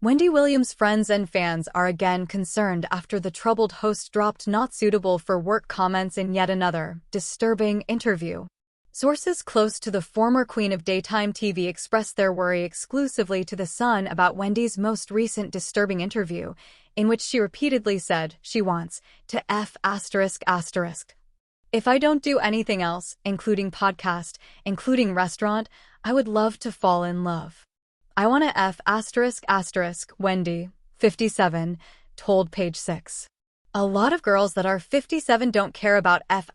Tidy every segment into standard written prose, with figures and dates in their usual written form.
Wendy Williams' friends and fans are again concerned after the troubled host dropped not suitable for work comments in yet another disturbing interview. Sources close to the former queen of daytime TV expressed their worry exclusively to The Sun about Wendy's most recent disturbing interview, in which she repeatedly said she wants to F***. If I don't do anything else, including podcast, including restaurant, I would love to fall in love. I want to F***, Wendy, 57, told Page 6. A lot of girls that are 57 don't care about F***.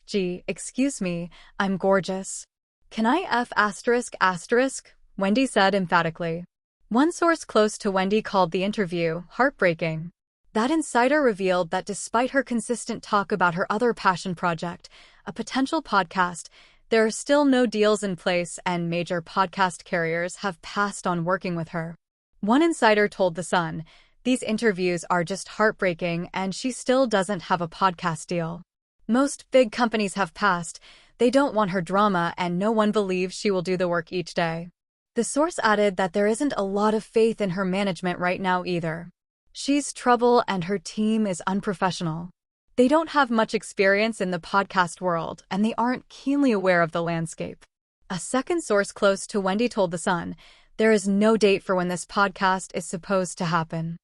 Gee, excuse me, I'm gorgeous. Can I F***? Wendy said emphatically. One source close to Wendy called the interview heartbreaking. That insider revealed that despite her consistent talk about her other passion project, a potential podcast, there are still no deals in place and major podcast carriers have passed on working with her. One insider told The Sun, "These interviews are just heartbreaking and she still doesn't have a podcast deal. Most big companies have passed, they don't want her drama and no one believes she will do the work each day." The source added that there isn't a lot of faith in her management right now either. She's trouble and her team is unprofessional. They don't have much experience in the podcast world and they aren't keenly aware of the landscape. A second source close to Wendy told The Sun, "There is no date for when this podcast is supposed to happen.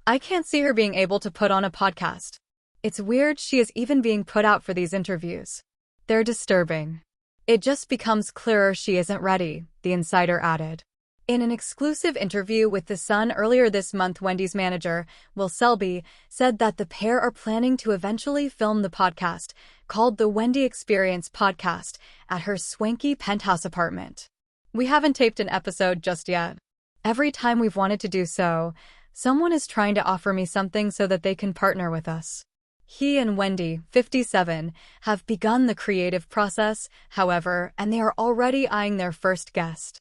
I can't see her being able to put on a podcast. It's weird she is even being put out for these interviews. They're disturbing. It just becomes clearer she isn't ready," the insider added. In an exclusive interview with The Sun earlier this month, Wendy's manager, Will Selby, said that the pair are planning to eventually film the podcast, called the Wendy Experience Podcast, at her swanky penthouse apartment. "We haven't taped an episode just yet. Every time we've wanted to do so, someone is trying to offer me something so that they can partner with us." He and Wendy, 57, have begun the creative process, however, and they are already eyeing their first guest.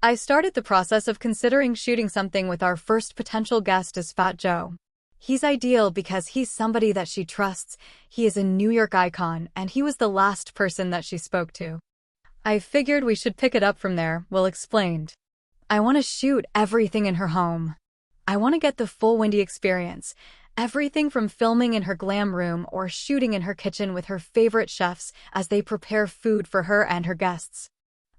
"I started the process of considering shooting something with our first potential guest as Fat Joe. He's ideal because he's somebody that she trusts, he is a New York icon, and he was the last person that she spoke to. I figured we should pick it up from there," Will explained. "I want to shoot everything in her home. I want to get the full Wendy experience, everything from filming in her glam room or shooting in her kitchen with her favorite chefs as they prepare food for her and her guests.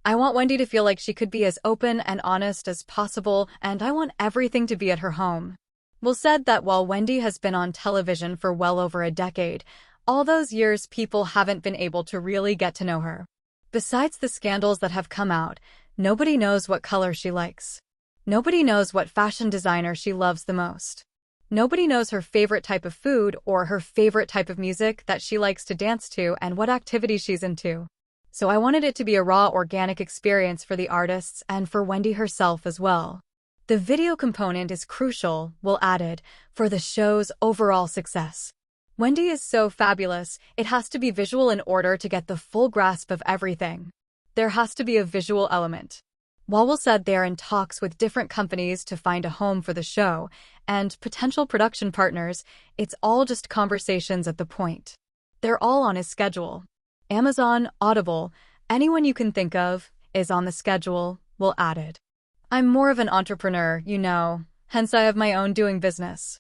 I want Wendy to feel like she could be as open and honest as possible, and I want everything to be at her home." Will said that while Wendy has been on television for well over a decade, all those years people haven't been able to really get to know her. Besides the scandals that have come out, nobody knows what color she likes. Nobody knows what fashion designer she loves the most. Nobody knows her favorite type of food or her favorite type of music that she likes to dance to and what activities she's into. So I wanted it to be a raw, organic experience for the artists and for Wendy herself as well. The video component is crucial, Will added, for the show's overall success. Wendy is so fabulous, it has to be visual in order to get the full grasp of everything. There has to be a visual element. While Will said they are in talks with different companies to find a home for the show and potential production partners, it's all just conversations at the point. They're all on his schedule. Amazon, Audible, anyone you can think of, is on the schedule, Will added. "I'm more of an entrepreneur, you know, hence I have my own doing business.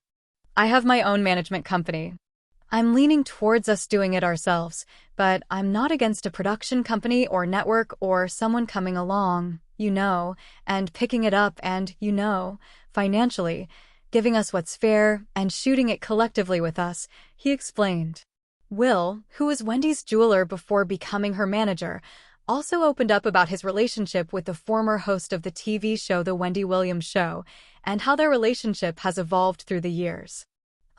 I have my own management company. I'm leaning towards us doing it ourselves, but I'm not against a production company or network or someone coming along, you know, and picking it up and, you know, financially, giving us what's fair and shooting it collectively with us," he explained. Will, who was Wendy's jeweler before becoming her manager, also opened up about his relationship with the former host of the TV show The Wendy Williams Show and how their relationship has evolved through the years.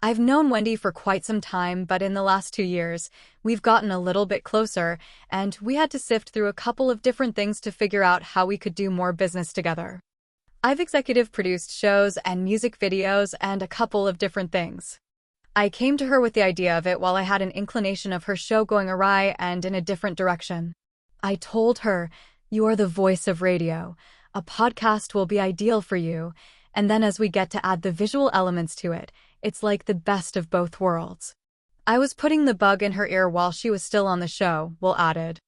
"I've known Wendy for quite some time, but in the last 2 years, we've gotten a little bit closer, and we had to sift through a couple of different things to figure out how we could do more business together. I've executive produced shows and music videos and a couple of different things. I came to her with the idea of it while I had an inclination of her show going awry and in a different direction. I told her, 'You are the voice of radio. A podcast will be ideal for you,' and then as we get to add the visual elements to it, it's like the best of both worlds. I was putting the bug in her ear while she was still on the show," Will added.